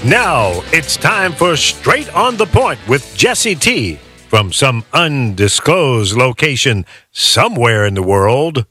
Now it's time for Straight on the Point with Jesse T. from some undisclosed location somewhere in the world.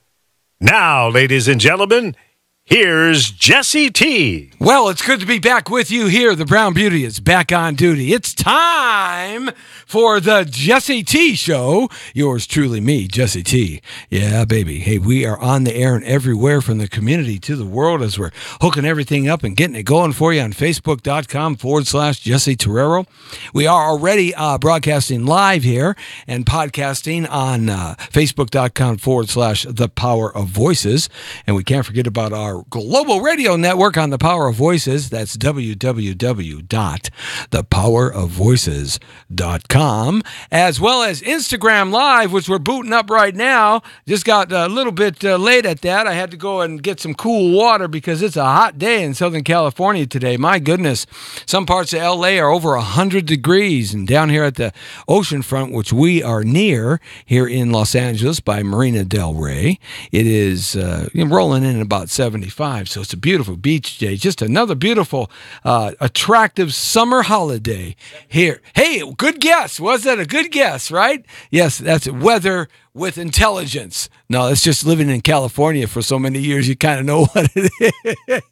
Now, ladies and gentlemen, here's Jesse T. Well, it's good to be back with you here. The Brown Beauty is back on duty. It's time for the Jesse T Show. Yours truly, me, Jesse T. Yeah, baby. Hey, we are on the air and everywhere from the community to the world as we're hooking everything up and getting it going for you on Facebook.com/Jesse Terrero. We are already broadcasting live here and podcasting on Facebook.com/The Power of Voices. And we can't forget about our global radio network on The Power of Voices. That's www.thepowerofvoices.com, as well as Instagram Live, which we're booting up right now. Just got a little bit late at that. I had to go and get some cool water because it's a hot day in Southern California today. My goodness, some parts of LA are over 100 degrees, and down here at the ocean front, which we are near here in Los Angeles by Marina Del Rey, it is rolling in about 75. So it's a beautiful beach day. Just another beautiful, attractive summer holiday here. Hey, good guess. Was that a good guess, right? Yes, that's weather with intelligence. No, it's just living in California for so many years, you kind of know what it is.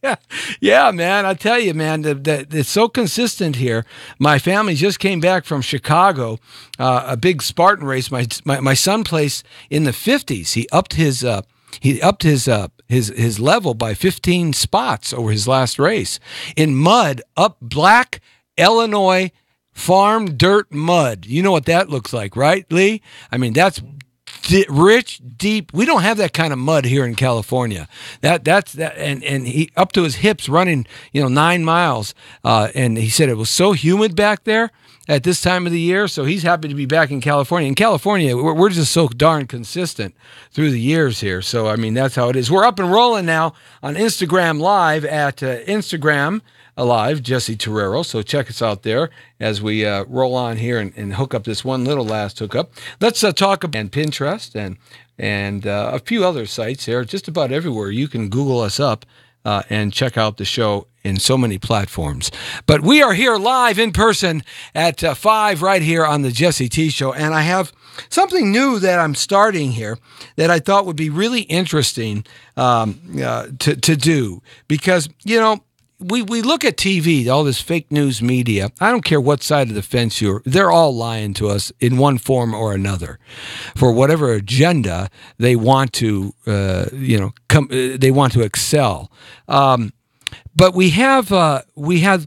Yeah, man, I tell you, man, it's so consistent here. My family just came back from Chicago, a big Spartan race. My son placed in the 50s. He upped his level by 15 spots over his last race in mud, up black Illinois farm dirt mud. You know what that looks like, right, Lee? I mean, that's rich, deep. We don't have that kind of mud here in California. That's that, and he up to his hips running, 9 miles. And he said it was so humid back there at this time of the year. So he's happy to be back in California. In California, we're just so darn consistent through the years here. So, I mean, that's how it is. We're up and rolling now on Instagram Live at Instagram Alive, Jesse Terrero. So check us out there as we roll on here and hook up this one little last hookup. Let's talk about Pinterest and a few other sites here. Just about everywhere you can Google us up and check out the show in so many platforms. But we are here live in person at 5 right here on the Jesse T Show. And I have something new that I'm starting here that I thought would be really interesting to do. Because, we look at TV, all this fake news media. I don't care what side of the fence they're all lying to us in one form or another for whatever agenda they want to, they want to excel. But we have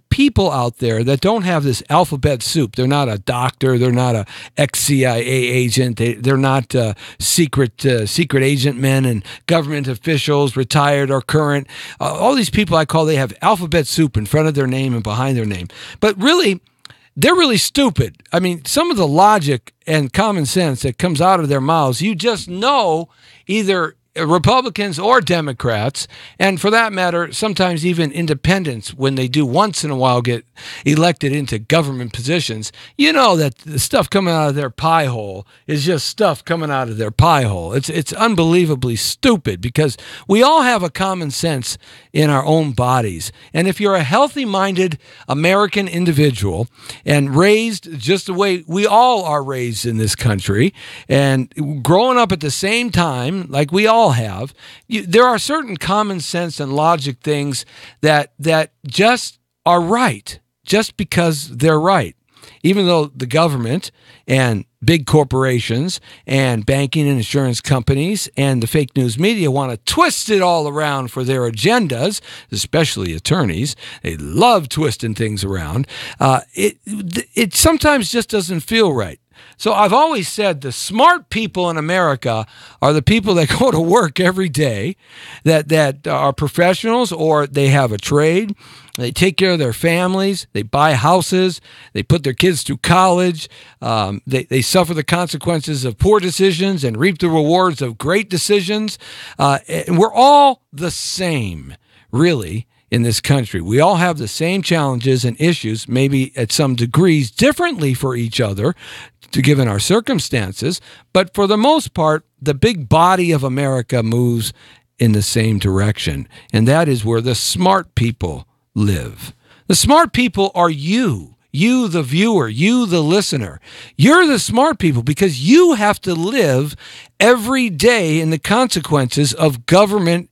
people out there that don't have this alphabet soup. They're not a doctor. They're not a ex-CIA agent. They're not secret agent men and government officials, retired or current. All these people they have alphabet soup in front of their name and behind their name. But really, they're really stupid. I mean, some of the logic and common sense that comes out of their mouths, you just know either Republicans or Democrats, and for that matter, sometimes even independents, when they do once in a while get elected into government positions, you know that the stuff coming out of their pie hole is just stuff coming out of their pie hole. It's unbelievably stupid because we all have a common sense in our own bodies. And if you're a healthy-minded American individual and raised just the way we all are raised in this country and growing up at the same time, like we all have, there are certain common sense and logic things that just are right, just because they're right. Even though the government and big corporations and banking and insurance companies and the fake news media want to twist it all around for their agendas, especially attorneys. They love twisting things around. It sometimes just doesn't feel right. So I've always said the smart people in America are the people that go to work every day, that are professionals or they have a trade. They take care of their families. They buy houses. They put their kids through college. They suffer the consequences of poor decisions and reap the rewards of great decisions. And we're all the same, really, in this country. We all have the same challenges and issues, maybe at some degrees differently for each other, given our circumstances. But for the most part, the big body of America moves in the same direction. And that is where the smart people live. The smart people are you. You, the viewer, you, the listener. You're the smart people because you have to live every day in the consequences of government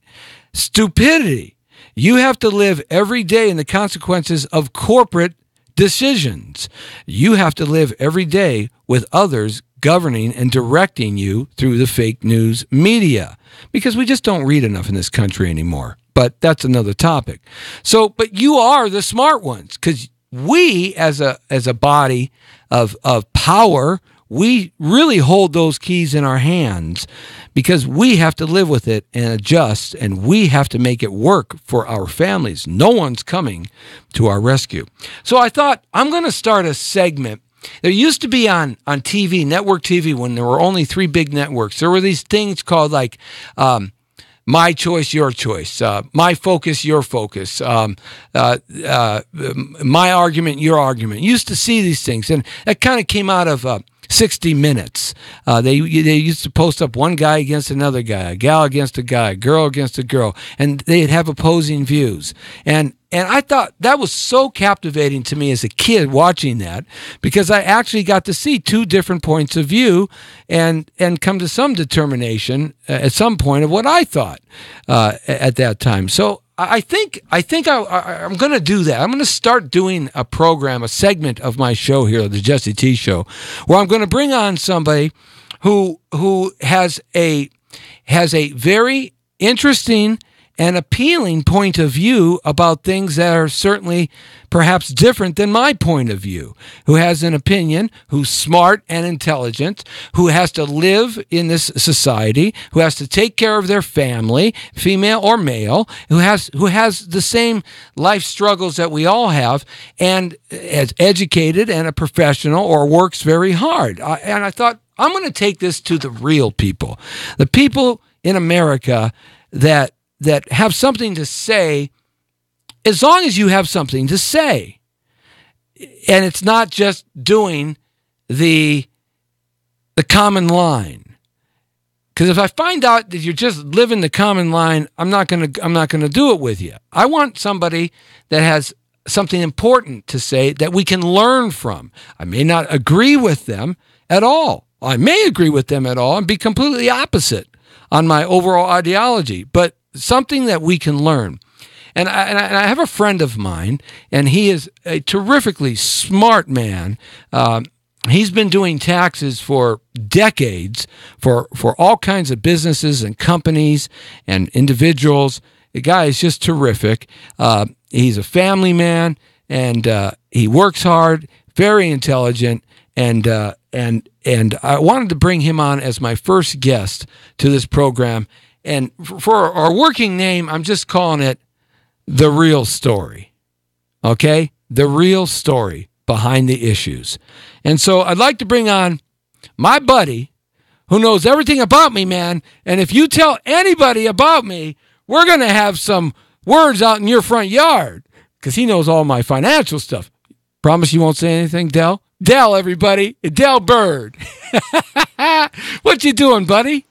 stupidity. You have to live every day in the consequences of corporate decisions. You have to live every day with others governing and directing you through the fake news media because we just don't read enough in this country anymore. But that's another topic. So, but you are the smart ones because we, as a body of power, we really hold those keys in our hands because we have to live with it and adjust, and we have to make it work for our families. No one's coming to our rescue. So I thought I'm going to start a segment. There used to be on TV, network TV, when there were only 3 big networks, there were these things called like My Choice, Your Choice, My Focus, Your Focus, My Argument, Your Argument. You used to see these things, and that kind of came out of 60 Minutes. They used to post up one guy against another guy, a gal against a guy, a girl against a girl, and they'd have opposing views. And I thought that was so captivating to me as a kid watching that because I actually got to see 2 different points of view and come to some determination at some point of what I thought at that time. So I think I'm going to do that. I'm going to start doing a program, a segment of my show here, the Jesse T Show, where I'm going to bring on somebody who has a very interesting and appealing point of view about things that are certainly perhaps different than my point of view, who has an opinion, who's smart and intelligent, who has to live in this society, who has to take care of their family, female or male, who has the same life struggles that we all have, and is educated and a professional or works very hard. And I thought, I'm going to take this to the real people, the people in America that have something to say, as long as you have something to say. And it's not just doing the common line. Because if I find out that you're just living the common line, I'm not gonna do it with you. I want somebody that has something important to say that we can learn from. I may not agree with them at all. I may agree with them at all and be completely opposite on my overall ideology, but something that we can learn. And I have a friend of mine, and he is a terrifically smart man. He's been doing taxes for decades for all kinds of businesses and companies and individuals. The guy is just terrific. He's a family man, and he works hard, very intelligent, and I wanted to bring him on as my first guest to this program. And for our working name, I'm just calling it The Real Story. Okay? The real story behind the issues. And so I'd like to bring on my buddy who knows everything about me, man. And if you tell anybody about me, we're going to have some words out in your front yard because he knows all my financial stuff. Promise you won't say anything, Del? Del, everybody. Del Bird. What you doing, buddy?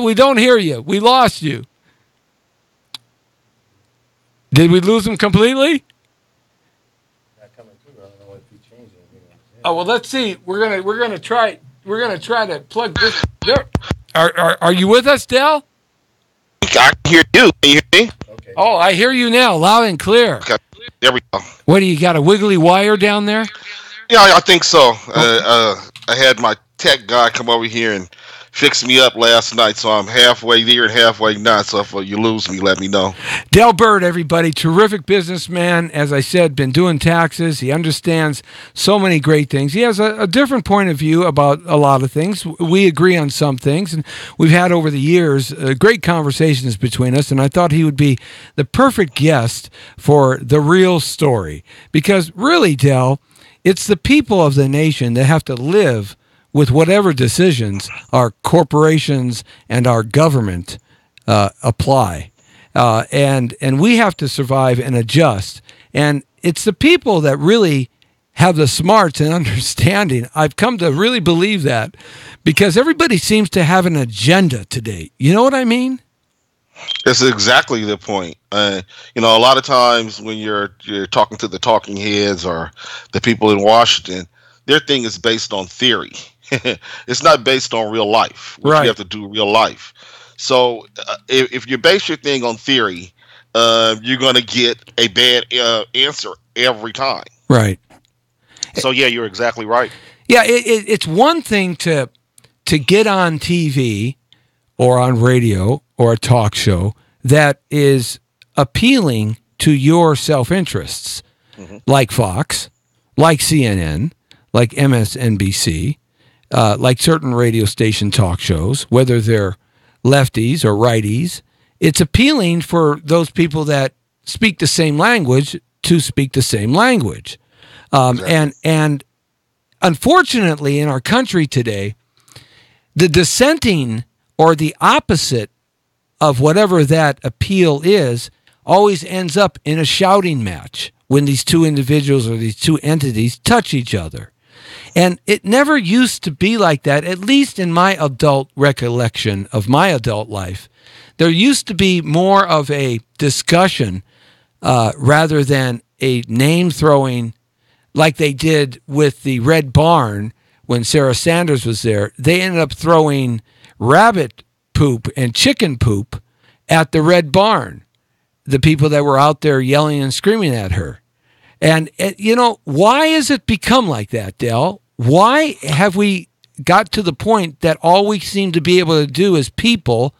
We don't hear you. We lost you. Did we lose him completely? Not coming through. I don't know if he changed anything. Oh well, let's see. We're gonna try to plug this. There. Are you with us, Del? I can hear you. Can you hear me? Okay. Oh, I hear you now, loud and clear. Okay. There we go. What do you got? A wiggly wire down there? Yeah, I think so. I had my tech guy come over here and fixed me up last night, so I'm halfway there and halfway not. So if you lose me, let me know. Del Bird, everybody, terrific businessman. As I said, been doing taxes. He understands so many great things. He has a different point of view about a lot of things. We agree on some things, and we've had over the years great conversations between us, and I thought he would be the perfect guest for The Real Story. Because really, Del, it's the people of the nation that have to live with whatever decisions our corporations and our government apply. And we have to survive and adjust. And it's the people that really have the smarts and understanding. I've come to really believe that because everybody seems to have an agenda today. You know what I mean? That's exactly the point. A lot of times when you're talking to the talking heads or the people in Washington, their thing is based on theory. It's not based on real life, which you Right. have to do real life. So if you base your thing on theory, you're going to get a bad answer every time. Right. So yeah, you're exactly right. Yeah, it's one thing to get on TV or on radio or a talk show that is appealing to your self-interests, like Fox, like CNN, like MSNBC, like certain radio station talk shows, whether they're lefties or righties. It's appealing for those people that speak the same language to speak the same language. And unfortunately, in our country today, the dissenting or the opposite of whatever that appeal is always ends up in a shouting match when these two individuals or these two entities touch each other. And it never used to be like that, at least in my adult recollection of my adult life. There used to be more of a discussion rather than a name-throwing like they did with the Red Barn when Sarah Sanders was there. They ended up throwing rabbit poop and chicken poop at the Red Barn, the people that were out there yelling and screaming at her. And, why has it become like that, Del? Why have we got to the point that all we seem to be able to do as people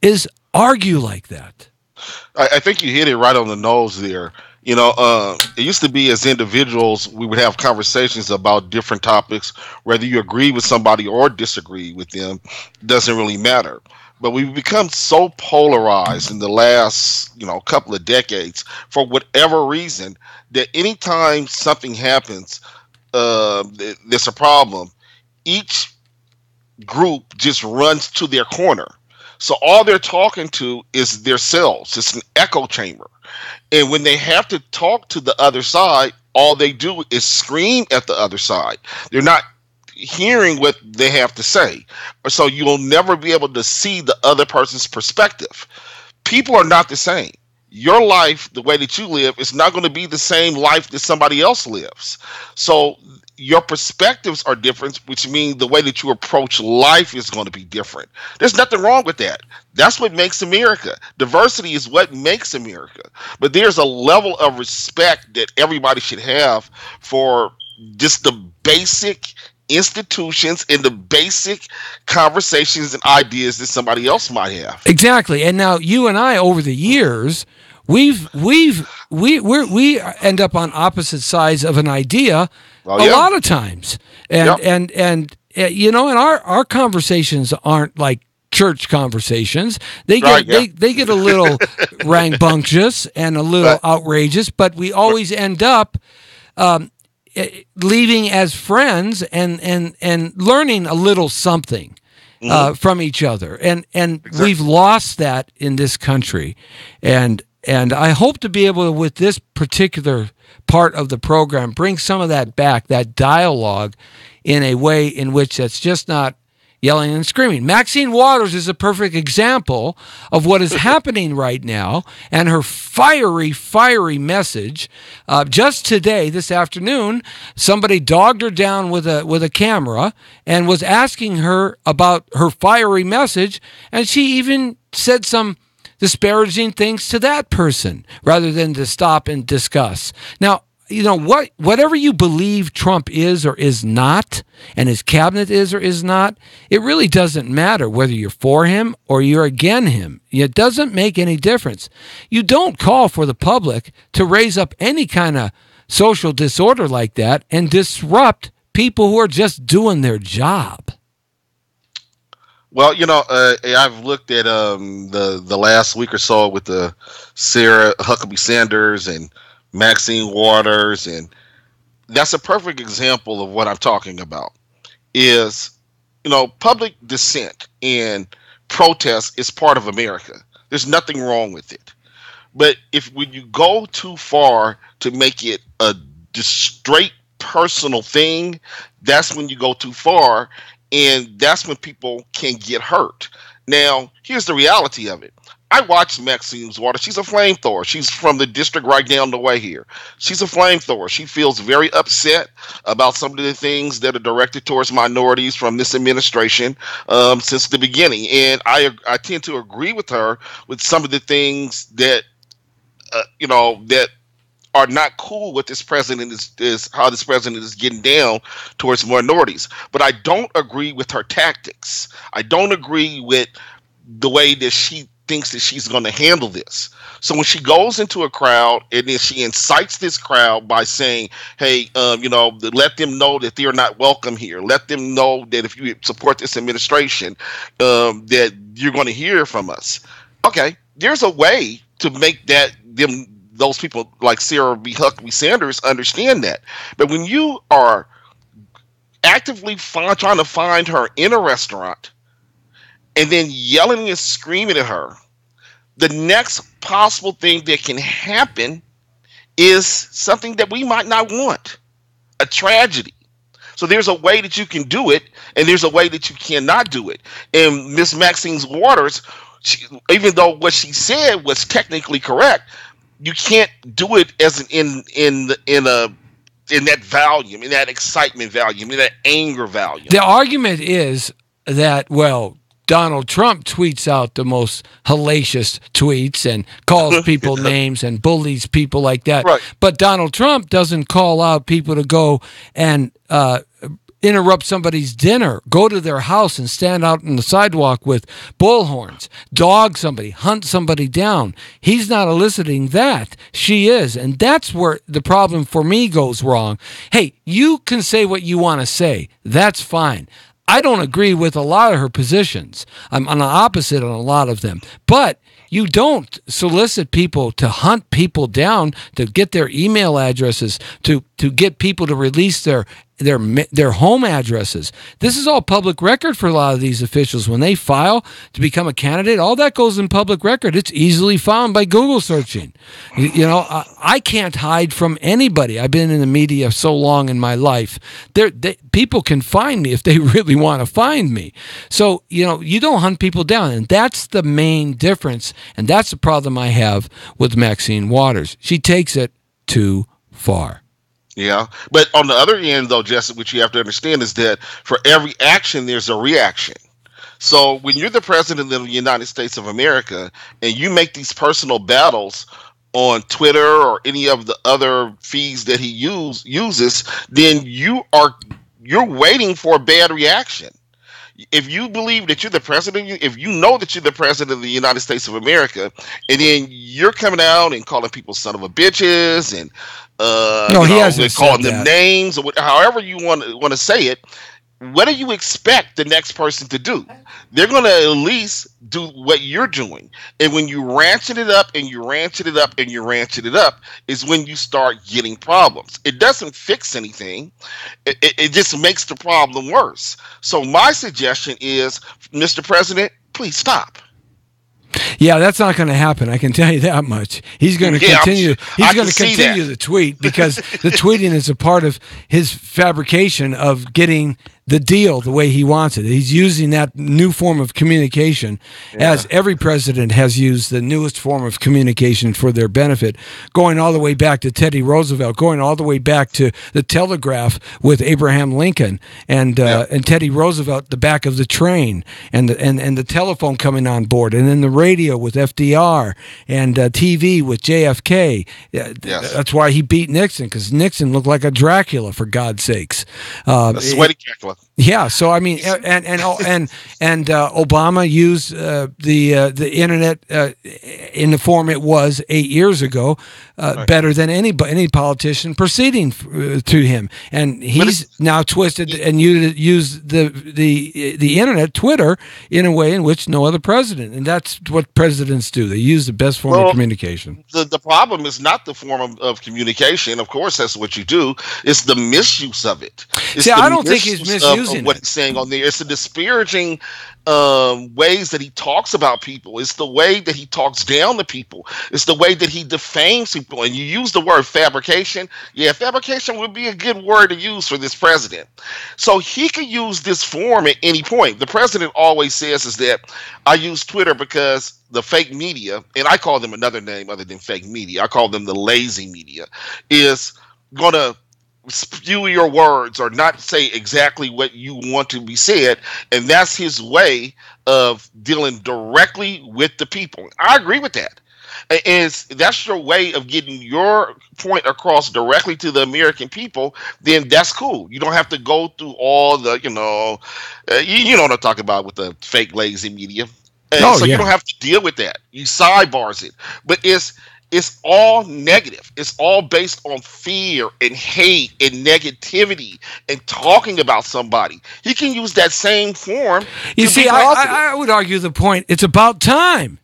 is argue like that? I think you hit it right on the nose there. It used to be as individuals, we would have conversations about different topics, whether you agree with somebody or disagree with them, doesn't really matter. But we've become so polarized in the last, couple of decades for whatever reason that anytime something happens, there's a problem. Each group just runs to their corner. So all they're talking to is themselves. It's an echo chamber. And when they have to talk to the other side, all they do is scream at the other side. They're not hearing what they have to say. So you'll never be able to see the other person's perspective. People are not the same. Your life, the way that you live, is not going to be the same life that somebody else lives. So your perspectives are different, which means the way that you approach life is going to be different. There's nothing wrong with that. That's what makes America. Diversity is what makes America. But there's a level of respect that everybody should have for just the basic institutions and the basic conversations and ideas that somebody else might have. Exactly. And now you and I, over the years, we end up on opposite sides of an idea a lot of times. And our conversations aren't like church conversations. They get a little rambunctious and a little outrageous, but we always end up leaving as friends and learning a little something from each other. And exactly. We've lost that in this country. And I hope to be able to, with this particular part of the program, bring some of that back, that dialogue, in a way in which that's just not yelling and screaming. Maxine Waters is a perfect example of what is happening right now, and her fiery message. Just today, this afternoon, somebody dogged her down with a camera and was asking her about her fiery message, and she even said some disparaging things to that person rather than to stop and discuss. Now, whatever you believe Trump is or is not, and his cabinet is or is not, it really doesn't matter whether you're for him or you're against him. It doesn't make any difference. You don't call for the public to raise up any kind of social disorder like that and disrupt people who are just doing their job. Well, I've looked at the last week or so with the Sarah Huckabee Sanders and Maxine Waters, and that's a perfect example of what I'm talking about. Is public dissent and protest is part of America. There's nothing wrong with it. But when you go too far to make it a straight personal thing, that's when you go too far. And that's when people can get hurt. Now, here's the reality of it. I watched Maxine Waters. She's a flamethrower. She's from the district right down the way here. She's a flamethrower. She feels very upset about some of the things that are directed towards minorities from this administration since the beginning. And I tend to agree with her with some of the things that, that are not cool with this president is how this president is getting down towards minorities. But I don't agree with her tactics. I don't agree with the way that she thinks that she's going to handle this. So when she goes into a crowd and then she incites this crowd by saying, hey, let them know that they're not welcome here. Let them know that if you support this administration, that you're going to hear from us. Okay, there's a way to make those people like Sarah B. Huckabee Sanders understand that. But when you are actively trying to find her in a restaurant and then yelling and screaming at her, the next possible thing that can happen is something that we might not want, a tragedy. So there's a way that you can do it, and there's a way that you cannot do it. And Miss Maxine Waters, even though what she said was technically correct, you can't do it as in that volume, in that excitement volume, in that anger volume. The argument is that, well, Donald Trump tweets out the most hellacious tweets and calls people names and bullies people like that. Right. But Donald Trump doesn't call out people to go and interrupt somebody's dinner, go to their house and stand out on the sidewalk with bullhorns, dog somebody, hunt somebody down. He's not eliciting that. She is. And that's where the problem for me goes wrong. Hey, you can say what you want to say. That's fine. I don't agree with a lot of her positions. I'm on the opposite on a lot of them. But you don't solicit people to hunt people down, to get their email addresses, to get people to release their home addresses. This is all public record for a lot of these officials. When they file to become a candidate, all that goes in public record. It's easily found by Google searching. I can't hide from anybody. I've been in the media so long in my life. People can find me if they really want to find me. So, you don't hunt people down. And that's the main difference. And that's the problem I have with Maxine Waters. She takes it too far. Yeah. But on the other end, though, Jesse, what you have to understand is that for every action, there's a reaction. So when you're the president of the United States of America and you make these personal battles on Twitter or any of the other feeds that he uses, then you're waiting for a bad reaction. If you believe that you're the president, if you know that you're the president of the United States of America, and then you're coming out and calling people son of a bitches and he hasn't calling said them that. names or however you want to say it, what do you expect the next person to do? They're going to at least do what you're doing. And when you ratchet it up and you ratchet it up and you ratchet it up is when you start getting problems. It doesn't fix anything. It just makes the problem worse. So my suggestion is, Mr. President, please stop. Yeah, that's not going to happen. I can tell you that much. He's going to continue. He's going to continue the tweet because the tweeting is a part of his fabrication of getting the deal the way he wants it. He's using that new form of communication, as every president has used the newest form of communication for their benefit, going all the way back to Teddy Roosevelt, going all the way back to the telegraph with Abraham Lincoln and Teddy Roosevelt, the back of the train, and the telephone coming on board, and then the radio with FDR and TV with JFK. That's why he beat Nixon, because Nixon looked like a Dracula, for God's sakes. A sweaty Dracula. Yeah, so I mean, and Obama used the internet in the form it was 8 years ago better than any politician preceding to him, and he's now twisted and used the internet, Twitter, in a way in which no other president, and that's what presidents do. They use the best form of communication. The problem is not the form of communication. Of course, that's what you do. It's the misuse of it. I don't think he's misusing using what it. he's saying on there. It's the disparaging ways that he talks about people. It's the way that he talks down to people. It's the way that he defames people. And you use the word fabrication. Yeah, fabrication would be a good word to use for this president. So he could use this form at any point. The president always says is that I use Twitter because the fake media, and I call them another name other than fake media, I call them the lazy media, is going to spew your words or not say exactly what you want to be said. And that's his way of dealing directly with the people. I agree with that. Is that's your way of getting your point across directly to the American people, then that's cool. You don't have to go through all the, you know what I'm talking about with the fake lazy media. Oh, So you yeah. don't have to deal with that. You sidebars it. But it's all negative. It's all based on fear and hate and negativity and talking about somebody. He can use that same form You to see, be positive. I would argue the point. It's about time.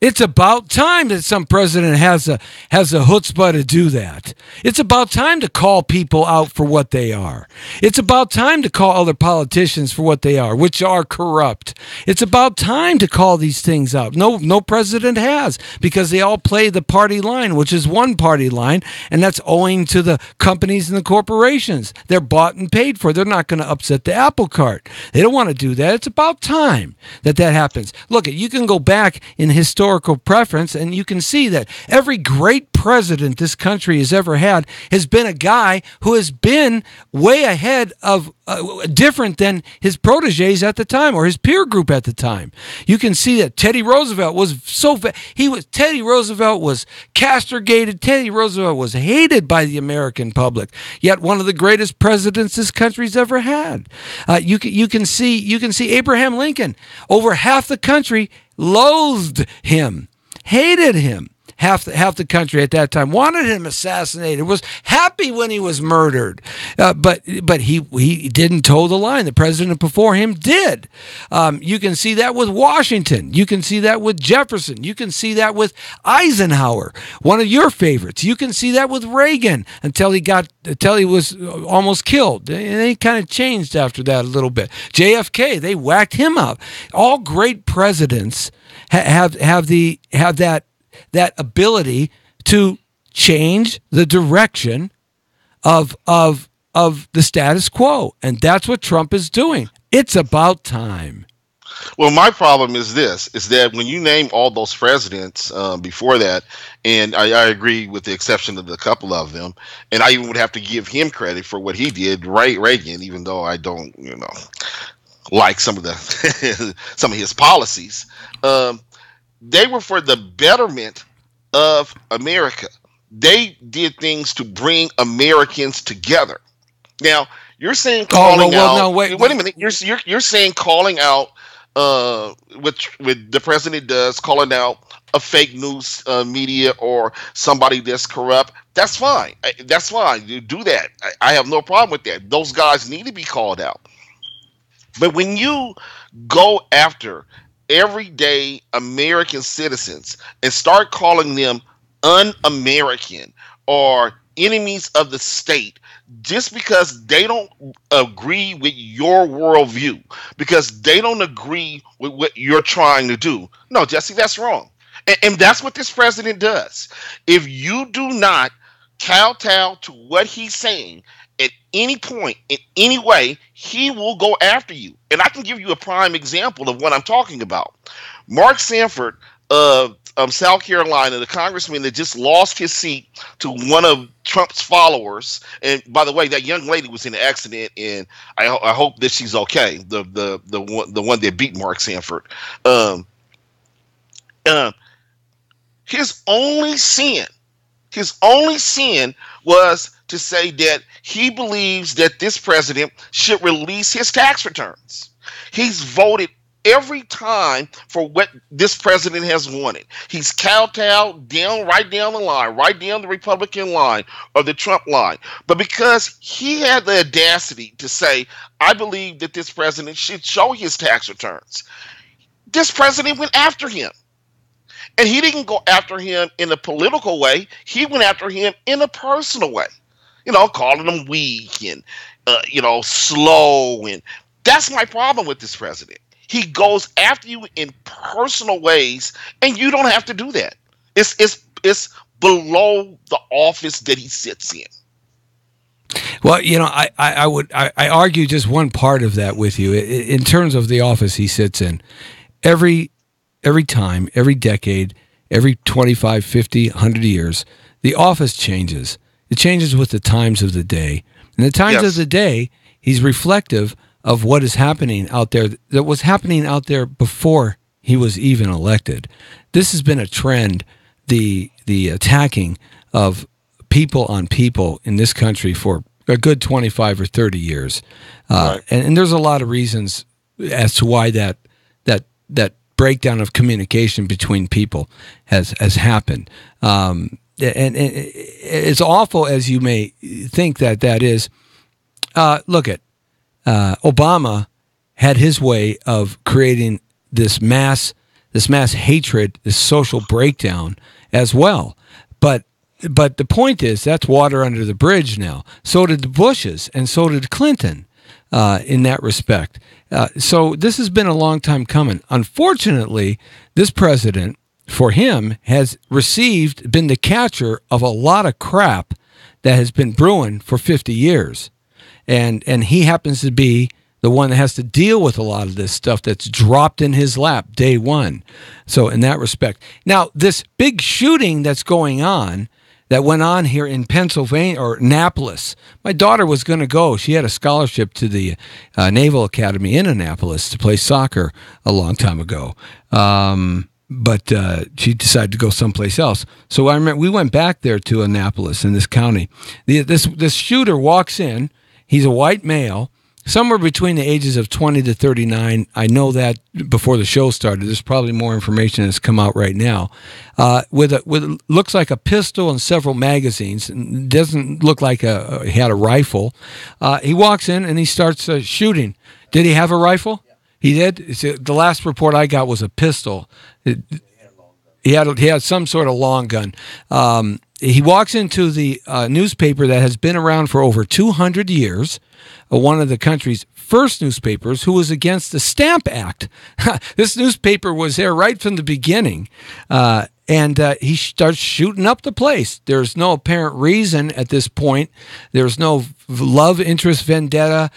It's about time that some president has a chutzpah to do that. It's about time to call people out for what they are. It's about time to call other politicians for what they are, which are corrupt. It's about time to call these things out. No president has, because they all play the party line, which is one party line, and that's owing to the companies and the corporations. They're bought and paid for. They're not going to upset the apple cart. They don't want to do that. It's about time that happens. Look, you can go back in historical preference, and you can see that every great president this country has ever had has been a guy who has been way ahead of different than his proteges at the time or his peer group at the time. You can see that Teddy Roosevelt was Teddy Roosevelt was castigated. Teddy Roosevelt was hated by the American public, yet one of the greatest presidents this country's ever had. You can see Abraham Lincoln. Over half the country loathed him, hated him. Half the country at that time wanted him assassinated, was happy when he was murdered, but he didn't toe the line. The president before him did. You can see that with Washington. You can see that with Jefferson. You can see that with Eisenhower, one of your favorites. You can see that with Reagan until he was almost killed. And he kind of changed after that a little bit. JFK, they whacked him out. All great presidents have that ability to change the direction of the status quo, and that's what Trump is doing. It's about time. Well, my problem is that when you name all those presidents before that, and I agree with the exception of a couple of them, and I even would have to give him credit for what he did, Reagan, even though I don't, like some of his policies. They were for the betterment of America. They did things to bring Americans together. Now, you're saying calling out. No, wait a minute. You're saying calling out, which the president does, calling out a fake news media or somebody that's corrupt. That's fine. That's fine. You do that. I have no problem with that. Those guys need to be called out. But when you go after everyday American citizens and start calling them un-American or enemies of the state just because they don't agree with your worldview, because they don't agree with what you're trying to do. No, Jesse, that's wrong. And that's what this president does. If you do not kowtow to what he's saying at any point, in any way, he will go after you. And I can give you a prime example of what I'm talking about. Mark Sanford of South Carolina, the congressman that just lost his seat to one of Trump's followers. And by the way, that young lady was in an accident, and I hope that she's okay. The one that beat Mark Sanford. His only sin was to say that he believes that this president should release his tax returns. He's voted every time for what this president has wanted. He's kowtowed right down the line, right down the Republican line or the Trump line. But because he had the audacity to say, I believe that this president should show his tax returns, this president went after him. And he didn't go after him in a political way. He went after him in a personal way. Calling him weak and slow, and that's my problem with this president. He goes after you in personal ways, and you don't have to do that. It's below the office that he sits in. Well, I argue just one part of that with you in terms of the office he sits in. Every time, every decade, every 25, 50, 100 years, the office changes. It changes with the times of the day. And the times of the day, he's reflective of what is happening out there, that was happening out there before he was even elected. This has been a trend, the attacking of people on people in this country for a good 25 or 30 years. Right. And there's a lot of reasons as to why that breakdown of communication between people has happened. And it's awful as you may think that is. Look at Obama had his way of creating this mass hatred, this social breakdown as well. But the point is, that's water under the bridge now. So did the Bushes, and so did Clinton in that respect. So this has been a long time coming. Unfortunately, this president, for him, has been the catcher of a lot of crap that has been brewing for 50 years. And he happens to be the one that has to deal with a lot of this stuff that's dropped in his lap day one. So in that respect. Now, this big shooting that's going on, that went on here in Pennsylvania, or Annapolis. My daughter was going to go. She had a scholarship to the Naval Academy in Annapolis to play soccer a long time ago. But she decided to go someplace else. So I remember we went back there to Annapolis in this county. This shooter walks in. He's a white male, somewhere between the ages of 20 to 39. I know that before the show started. There's probably more information that's come out right now. With looks like a pistol and several magazines. It doesn't look like he had a rifle. He walks in and he starts shooting. Did he have a rifle? Yeah. He did. The last report I got was a pistol. He had some sort of long gun. He walks into the newspaper that has been around for over 200 years, one of the country's first newspapers, who was against the Stamp Act. This newspaper was there right from the beginning. And he starts shooting up the place. There's no apparent reason at this point. There's no love interest vendetta.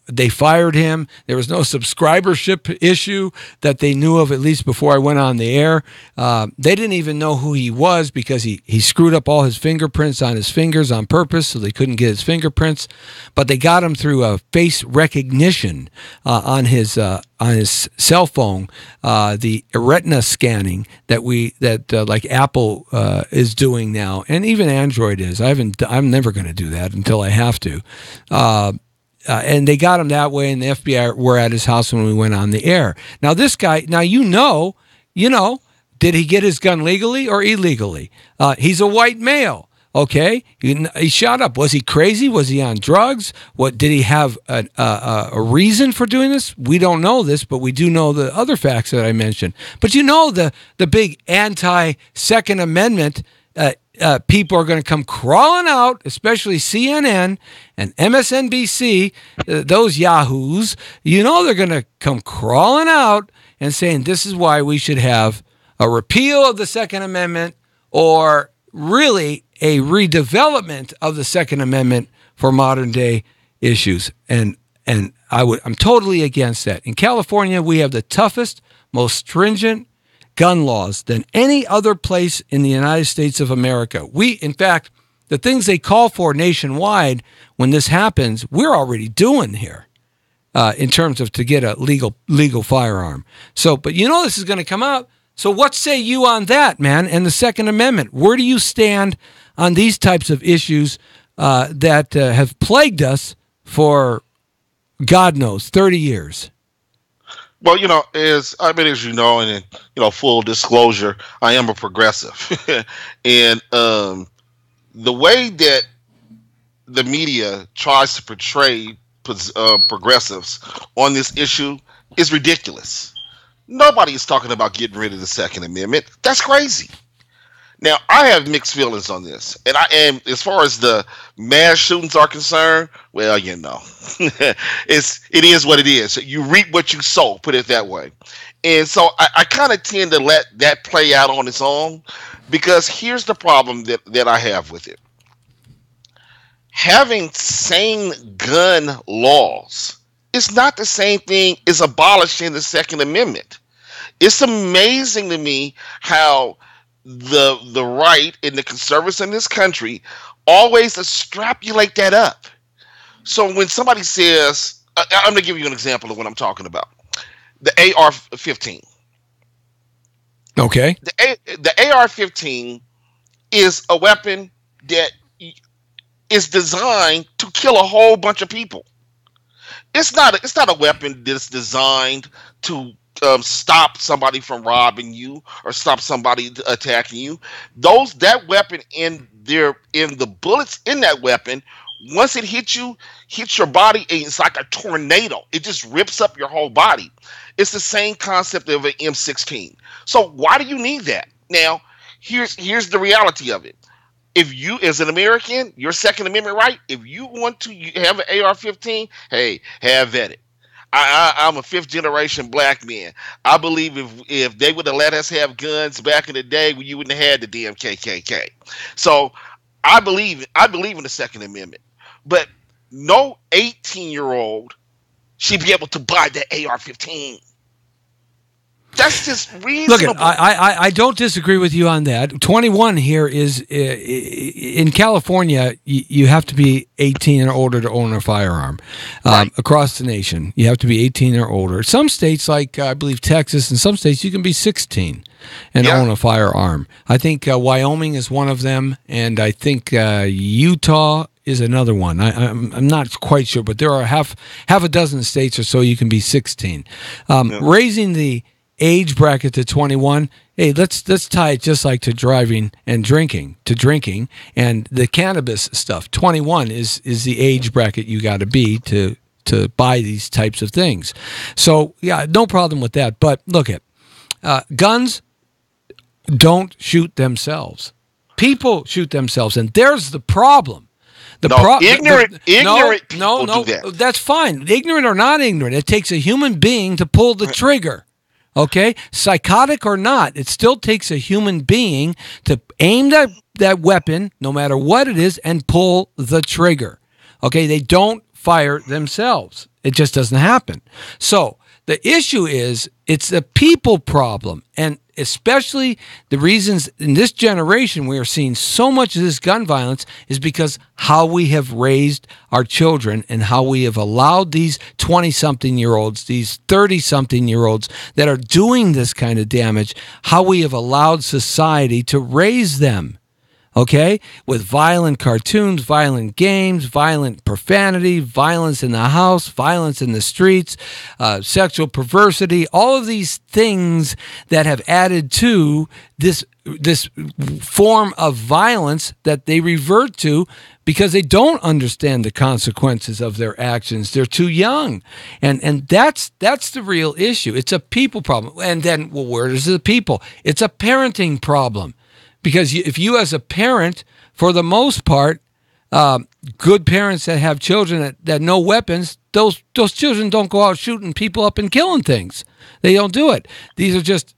They fired him. There was no subscribership issue that they knew of, at least before I went on the air. They didn't even know who he was because he screwed up all his fingerprints on his fingers on purpose, so they couldn't get his fingerprints. But they got him through a face recognition on his cell phone, the retina scanning that like Apple is doing now, and even Android is. I'm never going to do that until I have to. And they got him that way, and the FBI were at his house when we went on the air. Now this guy, did he get his gun legally or illegally? He's a white male. Okay, he shot up. Was he crazy? Was he on drugs? What did he have a reason for doing this? We don't know this, but we do know the other facts that I mentioned. But the big anti-Second Amendment people are going to come crawling out, especially CNN and MSNBC, those yahoos. They're going to come crawling out and saying this is why we should have a repeal of the Second Amendment, or really a redevelopment of the Second Amendment for modern day issues. And I'm totally against that. In California, we have the toughest, most stringent gun laws than any other place in the United States of America. In fact, the things they call for nationwide when this happens, we're already doing here in terms of to get a legal firearm. So, but this is going to come out. So what say you on that, man, and the Second Amendment? Where do you stand on these types of issues that have plagued us for, God knows, 30 years? Well, as you know, and full disclosure, I am a progressive, and the way that the media tries to portray progressives on this issue is ridiculous. Nobody is talking about getting rid of the Second Amendment. That's crazy. Now, I have mixed feelings on this, and as far as the mass shootings are concerned, well, it is what it is. You reap what you sow, put it that way. And so I kind of tend to let that play out on its own, because here's the problem that I have with it. Having sane gun laws is not the same thing as abolishing the Second Amendment. It's amazing to me how the right and the conservatives in this country always extrapolate that up. So when somebody says, I'm going to give you an example of what I'm talking about. The AR-15. Okay. The AR-15 is a weapon that is designed to kill a whole bunch of people. It's not a weapon that's designed to stop somebody from robbing you or stop somebody attacking you. That weapon in the bullets in that weapon, once it hits your body, and it's like a tornado. It just rips up your whole body. It's the same concept of an M16. So why do you need that? Now, here's the reality of it. If you, as an American, your Second Amendment right, if you want to have an AR-15, hey, have at it. I'm a fifth generation black man. I believe if they would have let us have guns back in the day, you wouldn't have had the damn KKK. So I believe in the Second Amendment. But no 18-year-old should be able to buy the AR-15. That's just reasonable. Look, I don't disagree with you on that. 21 here is in California. You have to be 18 or older to own a firearm. Right. Across the nation, you have to be 18 or older. Some states, like I believe Texas, and some states you can be 16 and own a firearm. I think Wyoming is one of them, and I think Utah is another one. I'm not quite sure, but there are half a dozen states or so you can be 16. Raising the age bracket to 21. Hey, let's tie it just like to driving and drinking, and the cannabis stuff. 21 is the age bracket you got to be to buy these types of things. So yeah, no problem with that. But look at guns don't shoot themselves. People shoot themselves, and there's the problem. Ignorant people do that. That's fine. Ignorant or not ignorant, it takes a human being to pull the trigger. Okay, psychotic or not, it still takes a human being to aim that weapon, no matter what it is, and pull the trigger. Okay, they don't fire themselves. It just doesn't happen. So the issue is it's a people problem, and especially the reasons in this generation we are seeing so much of this gun violence is because how we have raised our children and how we have allowed these 20-something-year-olds, these 30-something-year-olds that are doing this kind of damage, how we have allowed society to raise them. Okay? With violent cartoons, violent games, violent profanity, violence in the house, violence in the streets, sexual perversity, all of these things that have added to this form of violence that they revert to because they don't understand the consequences of their actions. They're too young. And that's the real issue. It's a people problem. And then, well, where is the people? It's a parenting problem. Because if you as a parent, for the most part, good parents that have children that know weapons, those children don't go out shooting people up and killing things. They don't do it. These are just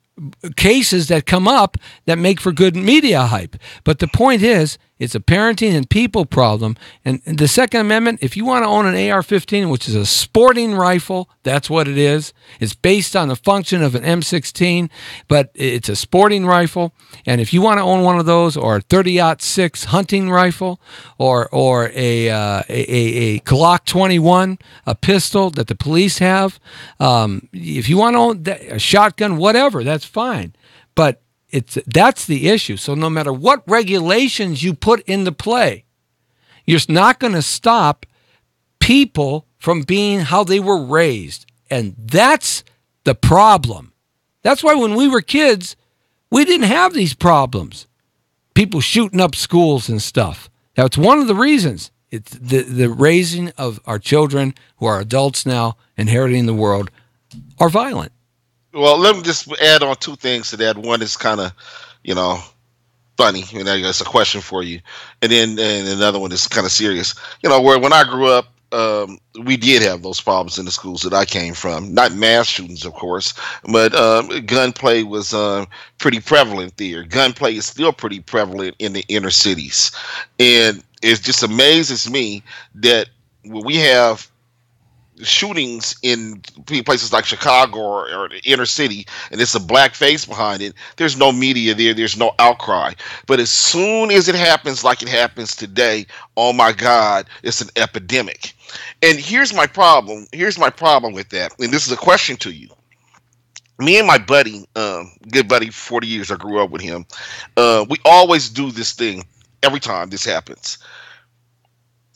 cases that come up that make for good media hype. But the point is, it's a parenting and people problem. And the Second Amendment, if you want to own an AR-15, which is a sporting rifle, that's what it is. It's based on the function of an M16, but it's a sporting rifle. And if you want to own one of those, or a 30-06 hunting rifle, or a Glock 21, a pistol that the police have, if you want to own a shotgun, whatever, that's fine. But that's the issue. So no matter what regulations you put into play, you're not going to stop people from being how they were raised. And that's the problem. That's why when we were kids, we didn't have these problems. People shooting up schools and stuff. That's one of the reasons. It's the raising of our children who are adults now, inheriting the world, are violent. Well, let me just add on two things to that. One is kind of, funny, and I guess a question for you, and then and another one is kind of serious. Where when I grew up, we did have those problems in the schools that I came from. Not mass shootings, of course, but gunplay was pretty prevalent there. Gunplay is still pretty prevalent in the inner cities, and it just amazes me that when we have shootings in places like Chicago or the inner city, and it's a black face behind it, there's no media there, there's no outcry. But as soon as it happens like it happens today, oh my God, it's an epidemic. And here's my problem with that, and this is a question to you. Me and my buddy, good buddy, 40 years I grew up with him, we always do this thing every time this happens.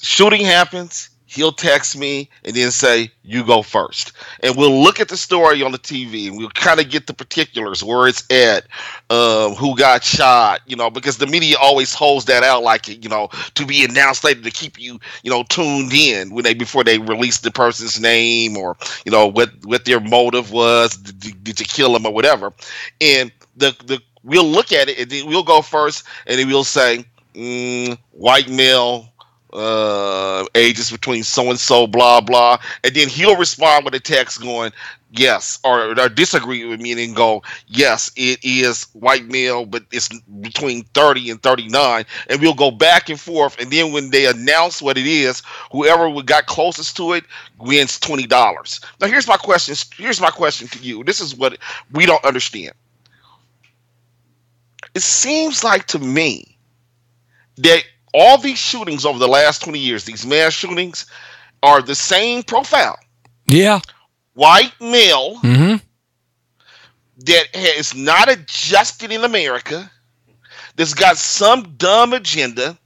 Shooting happens, he'll text me and then say, "You go first." And we'll look at the story on the TV and we'll kind of get the particulars, where it's at, who got shot, because the media always holds that out like, to be announced later to keep you, tuned in before they release the person's name, or, what their motive was. Did you kill him or whatever? And we'll look at it and then we'll go first and then we'll say, white male, ages between so and so, blah blah, and then he'll respond with a text going yes, or disagree with me and go, yes, it is white male, but it's between 30 and 39, and we'll go back and forth, and then when they announce what it is, whoever got closest to it wins $20. Now here's my question to you. This is what we don't understand. It seems like to me that all these shootings over the last 20 years, these mass shootings, are the same profile. Yeah. White male that is not adjusted in America, that's got some dumb agenda,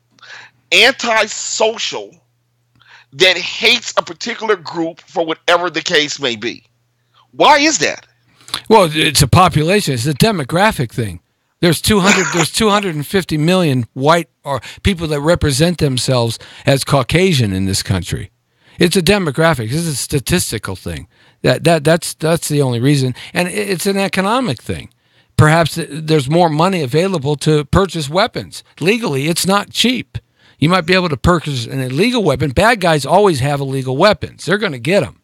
antisocial, that hates a particular group for whatever the case may be. Why is that? Well, it's a population. It's a demographic thing. There's 250 million white or people that represent themselves as Caucasian in this country. It's a demographic. This is a statistical thing. That's the only reason, and it's an economic thing. Perhaps there's more money available to purchase weapons legally. It's not cheap. You might be able to purchase an illegal weapon. Bad guys always have illegal weapons. They're going to get them.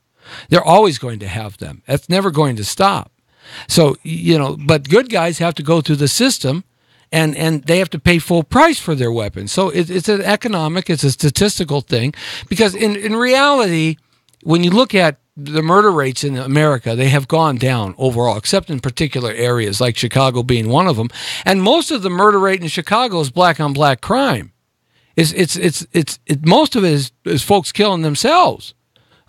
They're always going to have them. That's never going to stop. So, but good guys have to go through the system, and they have to pay full price for their weapons. So it's an economic, it's a statistical thing, because in reality, when you look at the murder rates in America, they have gone down overall, except in particular areas like Chicago being one of them. And most of the murder rate in Chicago is black on black crime. Most of it is folks killing themselves.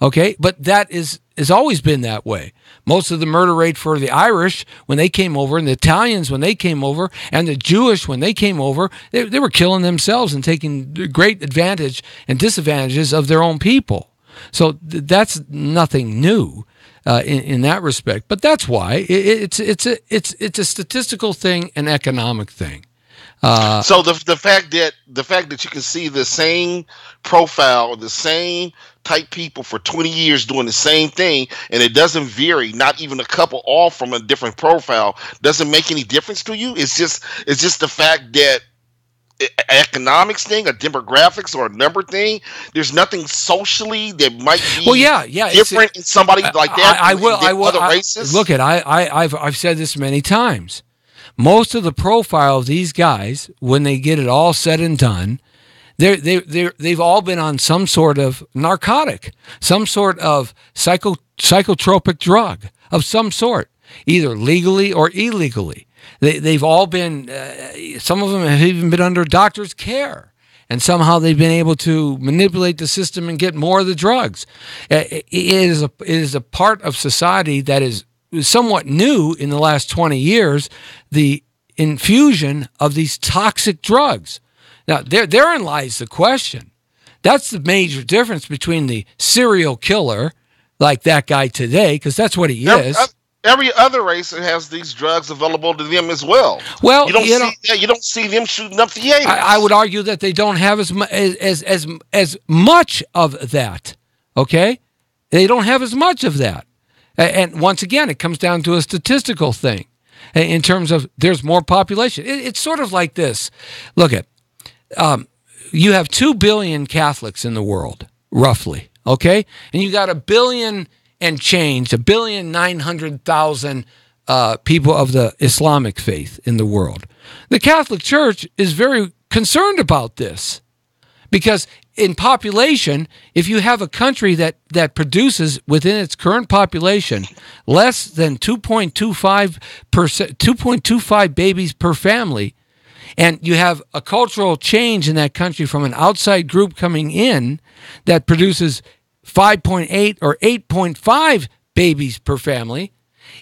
Okay, but that has always been that way. Most of the murder rate for the Irish when they came over, and the Italians when they came over, and the Jewish when they came over, they were killing themselves and taking great advantage and disadvantages of their own people. So that's nothing new in that respect. But that's why it's a statistical thing, an economic thing. So the fact that you can see the same profile, the same type people for 20 years doing the same thing, and it doesn't vary, not even a couple off from a different profile, doesn't make any difference to you. It's just the fact that economics thing, a demographics or a number thing. There's nothing socially that might be different in somebody like that. I will. Other races. Look I've said this many times. Most of the profile of these guys, when they get it all said and done, they've all been on some sort of narcotic, some sort of psychotropic drug of some sort, either legally or illegally. They've all been, some of them have even been under doctor's care, and somehow they've been able to manipulate the system and get more of the drugs. It is a part of society that is somewhat new in the last 20 years, the infusion of these toxic drugs. Now, therein lies the question. That's the major difference between the serial killer, like that guy today, because that's what he is. Every other race has these drugs available to them as well. Well, you don't see them shooting up theaters. I would argue that they don't have as much of that. Okay, they don't have as much of that. And once again, it comes down to a statistical thing. in terms of there's more population. It's sort of like this. Look at, you have 2 billion Catholics in the world, roughly, okay? And you got 1 billion and change, 1,900,000 people of the Islamic faith in the world. The Catholic Church is very concerned about this because in population, if you have a country that produces within its current population less than 2.25 babies per family, and you have a cultural change in that country from an outside group coming in that produces 5.8 or 8.5 babies per family,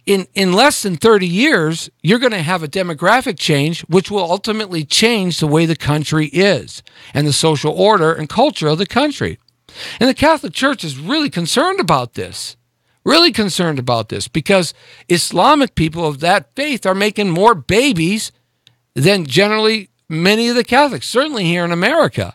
in less than 30 years, you're going to have a demographic change which will ultimately change the way the country is and the social order and culture of the country. And the Catholic Church is really concerned about this. Really concerned about this because Islamic people of that faith are making more babies than generally many of the Catholics, certainly here in America.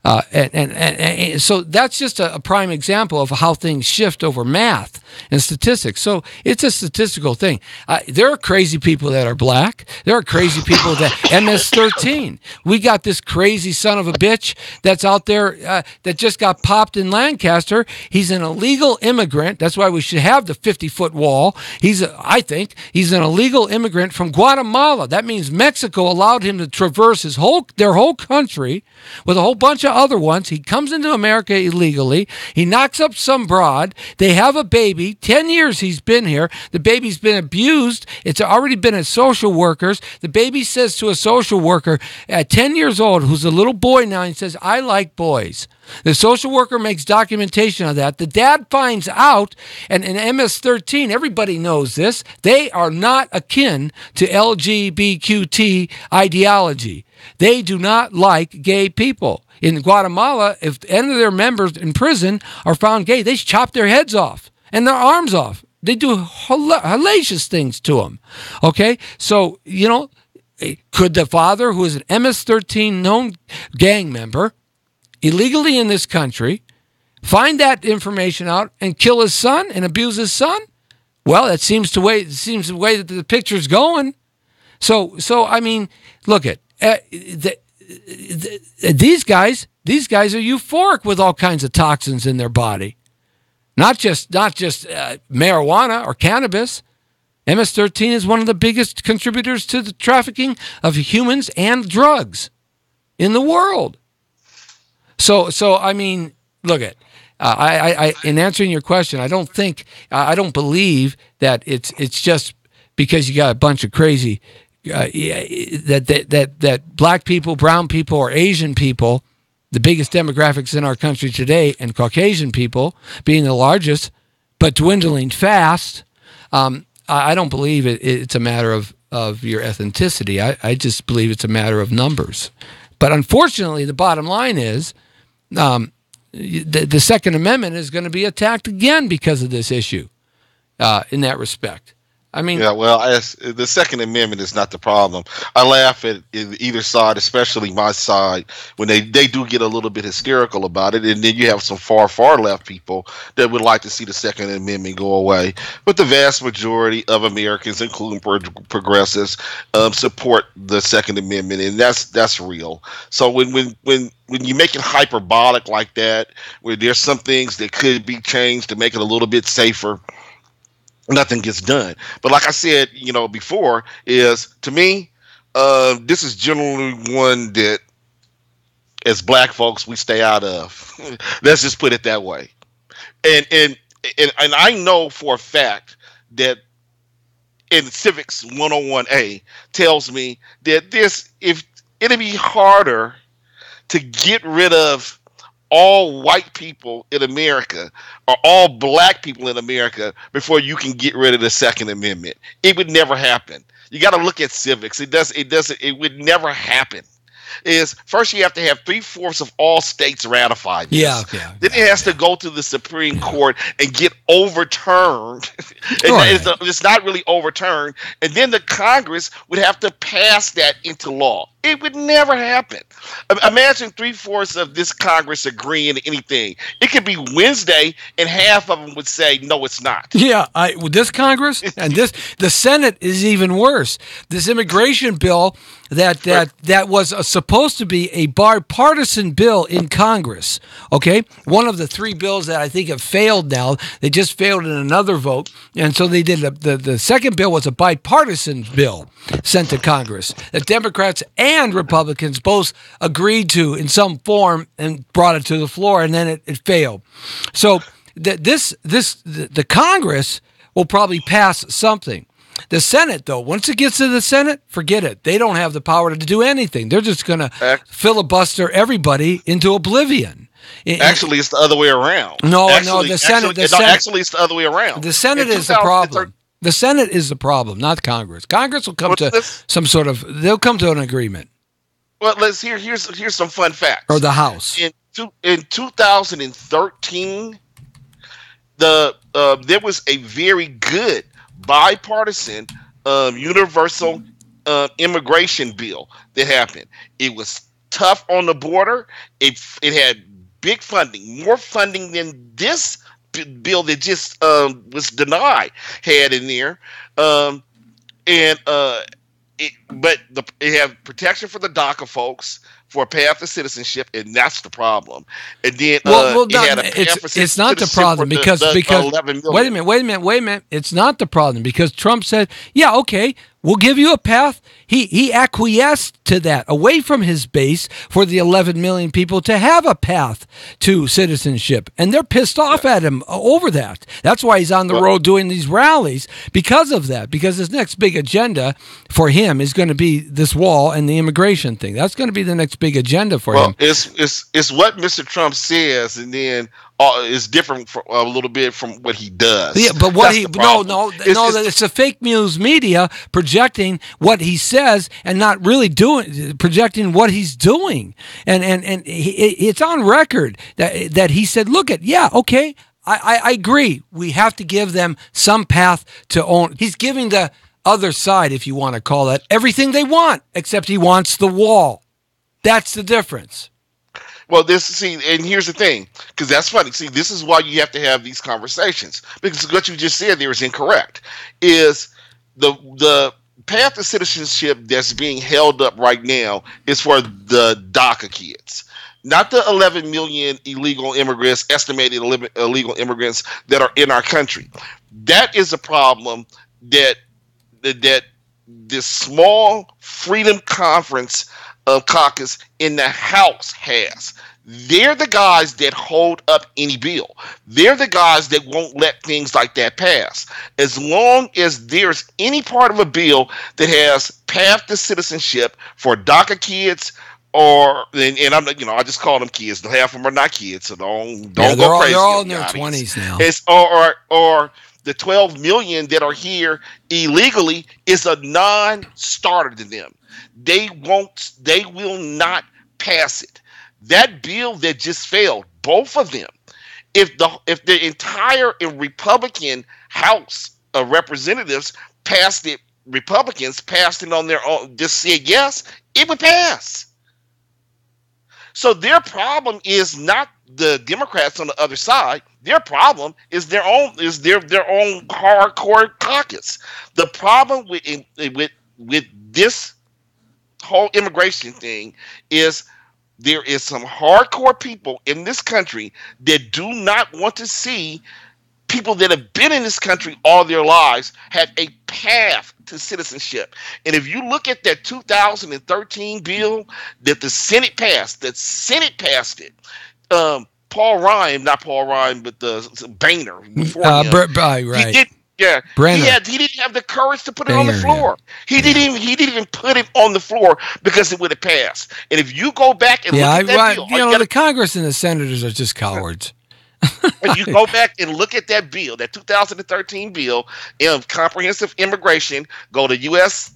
And so that's just a prime example of how things shift over math and statistics. So it's a statistical thing. There are crazy people that are black. There are crazy people that MS-13. We got this crazy son of a bitch that's out there that just got popped in Lancaster. He's an illegal immigrant. That's why we should have the 50-foot wall. I think he's an illegal immigrant from Guatemala. That means Mexico allowed him to traverse their whole country with a whole bunch of other ones. He comes into America illegally. He knocks up some broad. They have a baby. 10 years he's been here. The baby's been abused. It's already been at social workers. The baby says to a social worker at 10 years old, who's a little boy now, he says, I like boys. The social worker makes documentation of that. The dad finds out, and in MS-13, everybody knows this, they are not akin to LGBTQ ideology. They do not like gay people. In Guatemala, if any of their members in prison are found gay, they chop their heads off and their arms off. They do hellacious things to them. Okay? So, could the father, who is an MS-13 known gang member, illegally in this country, find that information out and kill his son and abuse his son? Well, that seems the way that the picture's going. So I mean, look at these guys are euphoric with all kinds of toxins in their body. Not just marijuana or cannabis. MS-13 is one of the biggest contributors to the trafficking of humans and drugs in the world. So I mean, look at I in answering your question, I don't believe that it's just because you got a bunch of crazy that black people, brown people, or Asian people, the biggest demographics in our country today, and Caucasian people being the largest, but dwindling fast. I don't believe it's a matter of your ethnicity. I just believe it's a matter of numbers. But unfortunately, the bottom line is the Second Amendment is going to be attacked again because of this issue in that respect. I mean, yeah, well, the Second Amendment is not the problem. I laugh at either side, especially my side, when they do get a little bit hysterical about it, and then you have some far left people that would like to see the Second Amendment go away. But the vast majority of Americans, including progressives, support the Second Amendment, and that's real. So when you make it hyperbolic like that, where there's some things that could be changed to make it a little bit safer, nothing gets done. But like I said, before, is to me, this is generally one that, as black folks, we stay out of. Let's just put it that way. And I know for a fact that in Civics 101A tells me that it'd be harder to get rid of all white people in America or all black people in America before you can get rid of the Second Amendment. It would never happen. You got to look at civics. It would never happen. First you have to have 3/4 of all states ratify this. Yeah. Then it has to go to the Supreme Court and get overturned. It's not really overturned. And then the Congress would have to pass that into law. It would never happen. Imagine 3/4 of this Congress agreeing to anything. It could be Wednesday, and half of them would say, "No, it's not." Yeah, with this Congress and the Senate is even worse. This immigration bill that was supposed to be a bipartisan bill in Congress. Okay, one of the three bills that I think have failed now. They just failed in another vote, and so they did the second bill was a bipartisan bill sent to Congress that Democrats and Republicans both agreed to in some form and brought it to the floor, and then it failed. So the Congress will probably pass something. The Senate, though, once it gets to the Senate, forget it. They don't have the power to do anything. They're just going to filibuster everybody into oblivion. Actually, it's the other way around. No, the Senate. Actually, it's the other way around. The Senate is the problem. The Senate is the problem, not Congress. Congress will come to some sort of. They'll come to an agreement. Well, here's some fun facts. Or the House. In 2013, there was a very good bipartisan universal immigration bill that happened. It was tough on the border. It had big funding, more funding than this bill that just was denied had in there, but it had protection for the DACA folks for a path to citizenship, and that's the problem. And then it's not the problem because wait a minute. It's not the problem because Trump said, yeah, okay, we'll give you a path. He acquiesced to that away from his base for the 11 million people to have a path to citizenship. And they're pissed off at him over that. That's why he's on the road doing these rallies because of that, because his next big agenda for him is going to be this wall and the immigration thing. That's going to be the next big agenda for him. It's what Mr. Trump says, and then is different a little bit from what he does. Yeah, but it's a fake news media projecting what he says and not really projecting what he's doing. And it's on record that he said, I agree. We have to give them some path to own. He's giving the other side, if you want to call it, everything they want, except he wants the wall. That's the difference. Well, and here's the thing, because that's funny. See, this is why you have to have these conversations, because what you just said there is incorrect. Is the path to citizenship that's being held up right now is for the DACA kids, not the 11 million estimated illegal immigrants that are in our country. That is a problem that this small Freedom Conference caucus in the House has. They're the guys that hold up any bill. They're the guys that won't let things like that pass. As long as there's any part of a bill that has path to citizenship for DACA kids, and I'm I just call them kids. Half of them are not kids, so don't go crazy. They're all in their 20s now. It's or the 12 million that are here illegally is a non-starter to them. They will not pass it. That bill that just failed, both of them, if the entire Republican House of Representatives passed it, Republicans passed it on their own, just said yes, it would pass. So their problem is not the Democrats on the other side. Their problem is their own hardcore caucus. The problem with this whole immigration thing is there is some hardcore people in this country that do not want to see people that have been in this country all their lives have a path to citizenship. And if you look at that 2013 bill that the Senate passed it. Paul Ryan, but the Boehner before him. Right. He did. Yeah, he didn't have the courage to put it on the floor. Yeah. He didn't even put it on the floor because it would have passed. And if you go back and look at that bill, the Congress and the senators are just cowards. If you go back and look at that bill, that 2013 bill of comprehensive immigration, go to usgov.com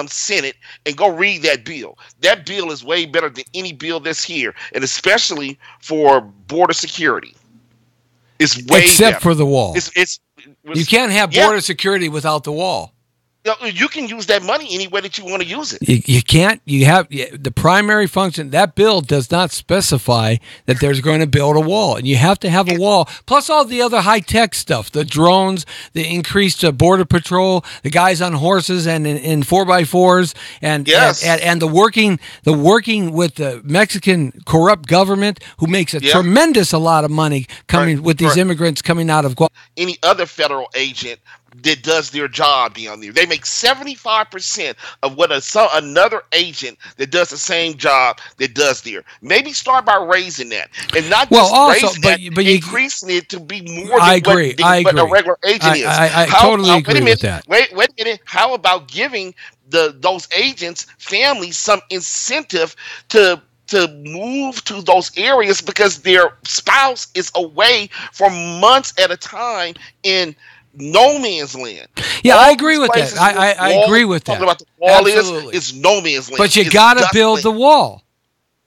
Senate and go read that bill. That bill is way better than any bill that's here, and especially for border security. It's way except better. for the wall. You can't have border security without the wall. You can use that money any way that you want to use it. You can't. You have the primary function. That bill does not specify that there's going to build a wall, and you have to have a wall. Plus all the other high tech stuff, the drones, the increased border patrol, the guys on horses and in 4x4s, and Yes. and the working with the Mexican corrupt government who makes a tremendous a lot of money coming with these immigrants coming out of Guatemala. Any other federal agent that does their job down there, they make 75% of what another agent that does the same job that does there. Maybe start by raising that, and not just raising that, increasing it to be more than what a regular agent is. I totally agree with that. Wait a minute. How about giving those agents' families some incentive to move to those areas because their spouse is away for months at a time in no man's land? Yeah, I agree with that. I agree with that. Talking about the wall is no man's land. But you got to build the wall.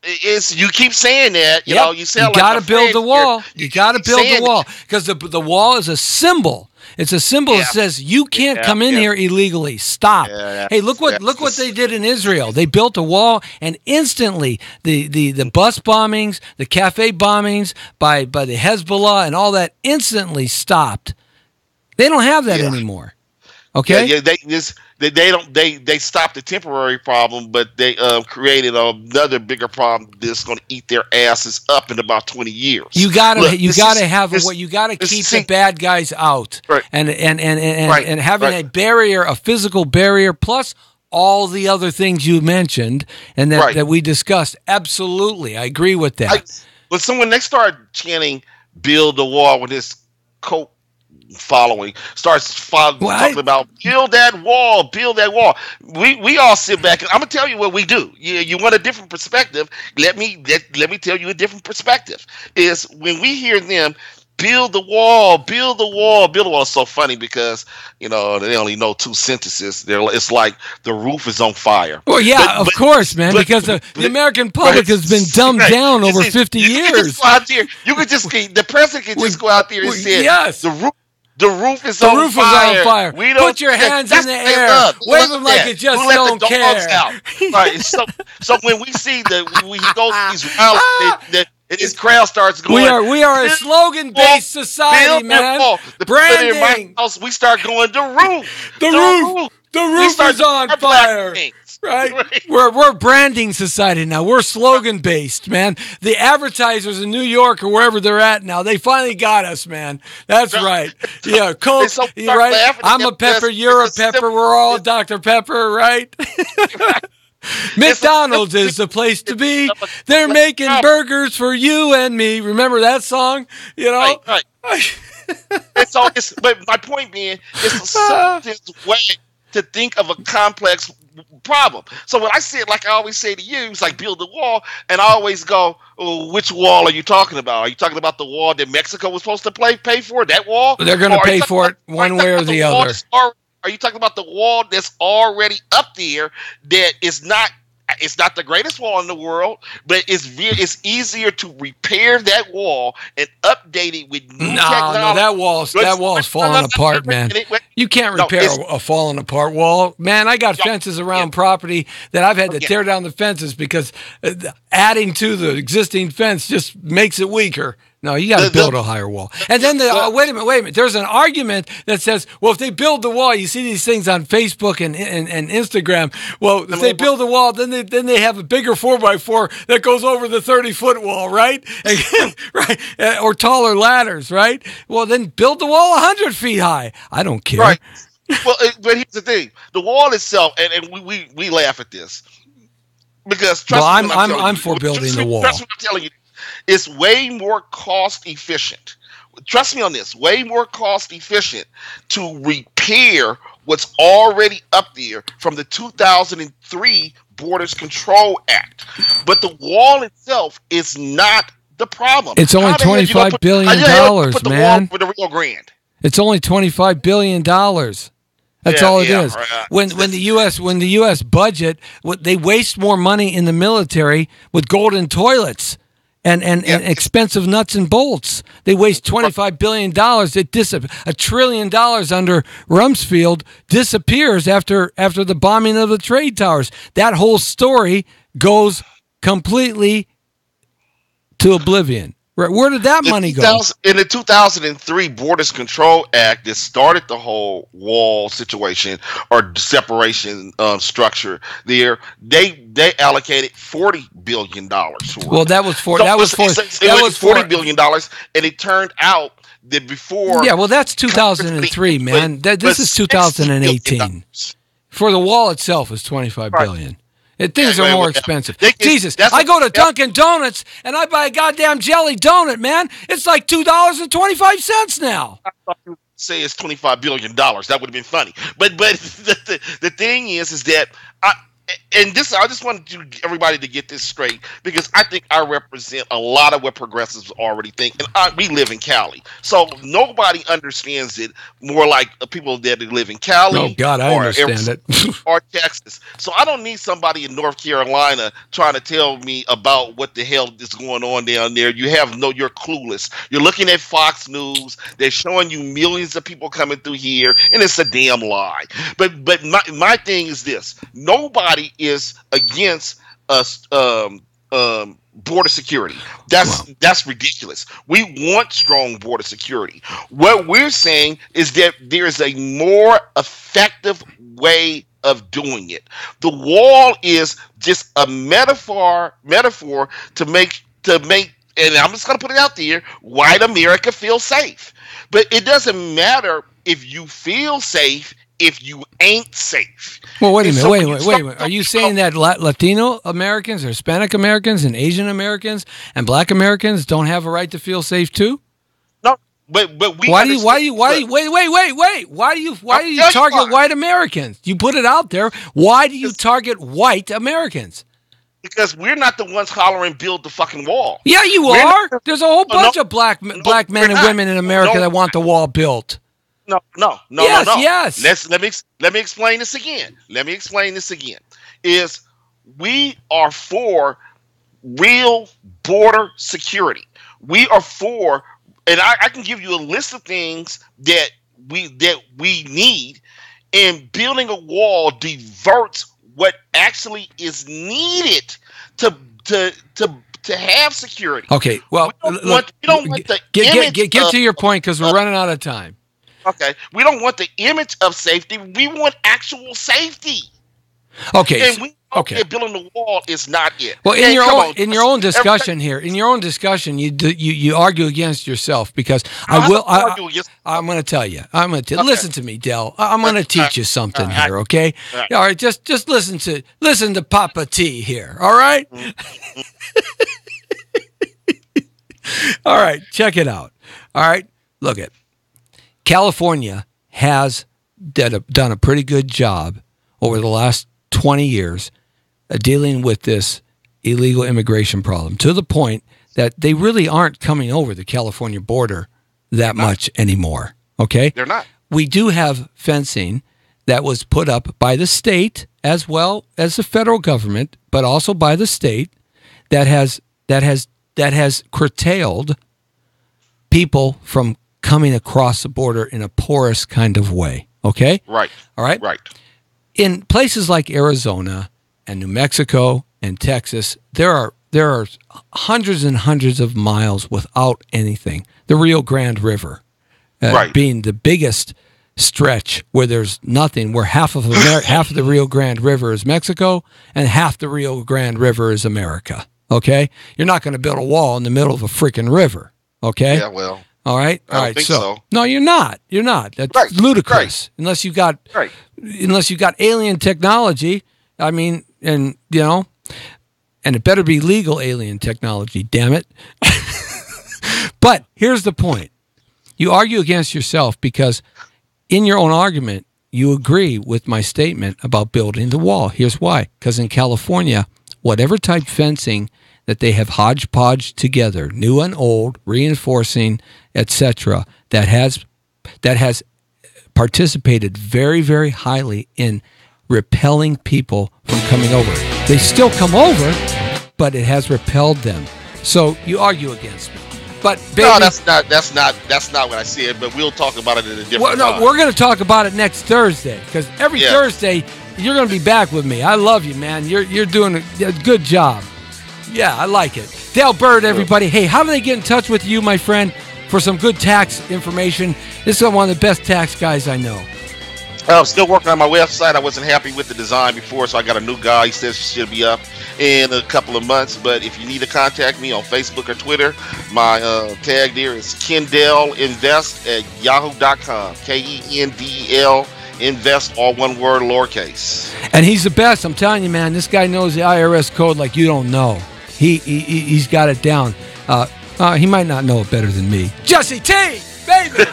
You keep saying that. You know, you sound got like to build the wall. You got to build the wall because the wall is a symbol. It's a symbol that says you can't come in here illegally. Stop. Hey, look what they did in Israel. They built a wall, and instantly the bus bombings, the cafe bombings by the Hezbollah, and all that instantly stopped. They don't have that anymore. Okay. Yeah. They stopped the temporary problem, but they created another bigger problem that's going to eat their asses up in about 20 years. You gotta keep the bad guys out, right. and having a barrier, a physical barrier, plus all the other things you mentioned and that we discussed. Absolutely, I agree with that. But when they start chanting "build the wall" with this coat following talking about build that wall. We all sit back and I'm gonna tell you what we do. You want a different perspective? Let me tell you a different perspective. Is when we hear them build the wall. It's so funny because they only know two sentences. It's like the roof is on fire. Well, yeah, of course, man, because the American public has been dumbed down over 50 years. The president can just go out there and say, yes. The roof is on fire. Put your hands in the air. Wave them like you just don't care. Right. So when we see when he goes to these rallies, his crowd starts going. We are a slogan-based society, man. Branding. We start going the roof. The roof is on fire. Right? We're branding society now. We're slogan based, man. The advertisers in New York or wherever they're at now, they finally got us, man. That's right. Yeah, Coke, right? I'm a pepper, you're a pepper, we're all Dr. Pepper, right? McDonald's is the place to be. They're making burgers for you and me. Remember that song? Right. But my point being, it's a simplest way to think of a complex problem. So when I say it, like I always say to you, it's like build the wall, and I always go, which wall are you talking about? Are you talking about the wall that Mexico was supposed to pay for? That wall? They're going to pay for it one way or the other. Are you talking about the wall that's already up there that is not? It's not the greatest wall in the world, but it's easier to repair that wall and update it with new technology. No, that wall's falling apart, man. You can't repair a falling apart wall, man. I got fences around property that I've had to tear down the fences because adding to the existing fence just makes it weaker. No, you got to build a higher wall. And then wait a minute. There's an argument that says, well, if they build the wall, you see these things on Facebook and Instagram. Well, if they build the wall, then they have a bigger 4x4 that goes over the 30-foot wall, right? Right, or taller ladders, right? Well, then build the wall 100 feet high. I don't care. Right. Well, but here's the thing: the wall itself, and we laugh at this because I'm for building the wall. Trust me, I'm telling you. It's way more cost efficient. Trust me on this. Way more cost efficient to repair what's already up there from the 2003 Borders Control Act. But the wall itself is not the problem. It's only $25 billion, man. For the Rio Grande. It's only $25 billion. That's all it is. When the U.S. budget, they waste more money in the military with golden toilets and expensive nuts and bolts. They waste $25 billion. $1 trillion under Rumsfeld disappears after the bombing of the trade towers. That whole story goes completely to oblivion. Where did that money go? In the 2003 Borders Control Act that started the whole wall situation or separation structure there, they allocated $40 billion for it. Well, that was for $40 billion, and it turned out that before. Yeah, well, that's 2003, man. This is 2018. For the wall itself is $25 billion. Things are more expensive. Jesus, I go to Dunkin' Donuts and I buy a goddamn jelly donut, man. It's like $2.25 now. I thought you would say it's $25 billion. That would have been funny. But the thing is that I just wanted everybody to get this straight, because I think I represent a lot of what progressives already think, and we live in Cali, so nobody understands it more like people that live in Cali. Oh God, I understand it. Or Texas. So I don't need somebody in North Carolina trying to tell me about what the hell is going on down there. You're clueless. You're looking at Fox News. They're showing you millions of people coming through here, and it's a damn lie. But my thing is this: nobody is against us border security. That's ridiculous. We want strong border security. What we're saying is that there's a more effective way of doing it. The wall is just a metaphor to make and I'm just going to put it out there, white America feel safe. But it doesn't matter if you feel safe if you ain't safe. Well, wait a minute. Are you saying that Latino Americans or Hispanic Americans and Asian Americans and Black Americans don't have a right to feel safe too? No, but we. Why do you target white Americans? You put it out there. Why do you target white Americans? Because we're not the ones hollering, build the fucking wall. Yeah, you are. There's a whole bunch of black men and women in America that want the wall built. No. Yes. Let me explain this again. Is we are for real border security. We are for, and I can give you a list of things that we need, and building a wall diverts what actually is needed to have security. Okay, well, get to your point, because we're running out of time. Okay, we don't want the image of safety. We want actual safety. Okay, and building the wall is not it. Well, in your own discussion, you argue against yourself, because I'm going to tell you. Listen to me, Del. I'm going to teach you something here. Okay. All right. Just listen to Papa T here. All right. All right. Check it out. All right. Look it. California has done a pretty good job over the last 20 years dealing with this illegal immigration problem, to the point that they really aren't coming over the California border that much anymore. Okay? They're not. We do have fencing that was put up by the state as well as the federal government, but also by the state, that has curtailed people from coming across the border in a porous kind of way. Okay? Right. All right? Right. In places like Arizona and New Mexico and Texas, there are hundreds and hundreds of miles without anything. The Rio Grande River being the biggest stretch where there's nothing, where half of the Rio Grande River is Mexico and half the Rio Grande River is America. Okay? You're not going to build a wall in the middle of a freaking river. Okay? Yeah, well. All right. I don't think so. No, you're not. You're not. That's ludicrous. Right. Unless you got alien technology. I mean, and it better be legal alien technology. Damn it. But here's the point: you argue against yourself, because in your own argument you agree with my statement about building the wall. Here's why: because in California, whatever type fencing that they have hodgepodge together, new and old, reinforcing, etc., that has participated very, very highly in repelling people from coming over. They still come over, but it has repelled them. So you argue against me. But baby, No, that's not what I said. But we'll talk about it in a different time. we're going to talk about it next Thursday because every Thursday you're going to be back with me. I love you, man. You're doing a good job. Yeah, I like it. Dale Bird, everybody. Hey, how do they get in touch with you, my friend, for some good tax information? This is one of the best tax guys I know. I'm still working on my website. I wasn't happy with the design before, so I got a new guy. He says it should be up in a couple of months. But if you need to contact me on Facebook or Twitter, my tag there is KendellInvest@yahoo.com. KENDEL Invest, all one word, lowercase. And he's the best. I'm telling you, man. This guy knows the IRS code like you don't know. He's got it down. He might not know it better than me. Jesse T, baby.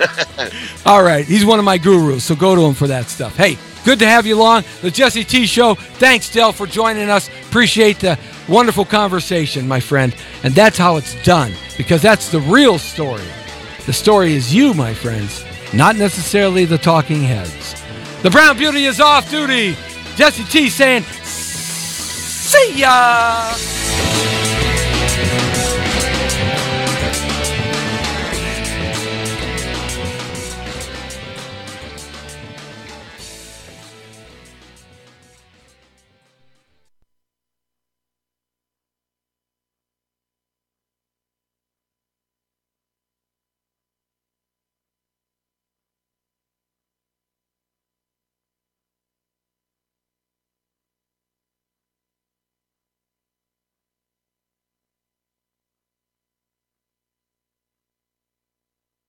All right, he's one of my gurus, so go to him for that stuff. Hey, good to have you along. The Jesse T Show. Thanks, Del, for joining us. Appreciate the wonderful conversation, my friend. And that's how it's done, because that's the real story. The story is you, my friends, not necessarily the talking heads. The Brown Beauty is off duty. Jesse T saying, see ya.